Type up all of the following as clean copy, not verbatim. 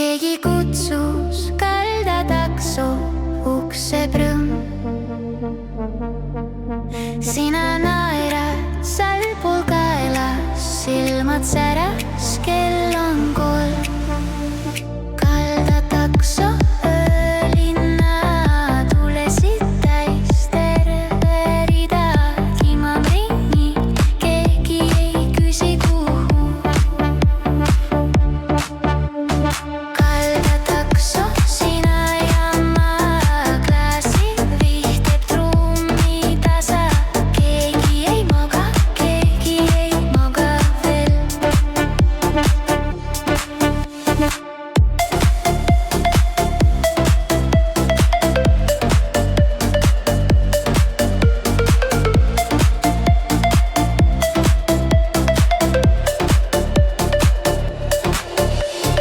keegi kutsus kaldatakso ukse prõmm. Sina naerad salpul kaelas, silmad säras, kell on 3. Kaldatakso öölinna tulesid täis, terve rida kimab ringi, keegi ei küsi kuhu. Kaldatakso, sina ja ma, klaasi vihteb trummi tasa, keegi ei maga veel.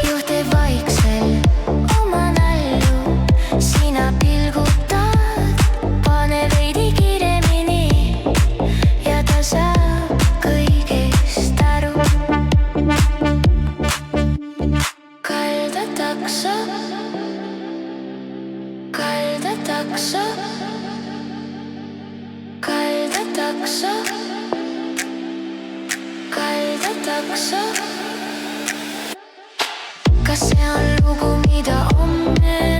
Juhte vaiksel oma nalju, sina pilgutad, pane veidi kiiremini ja ta saab kõigest aru. Kaldatakso, kaldatakso, kaldatakso, kaldatakso. Kas see on lugu, mida homme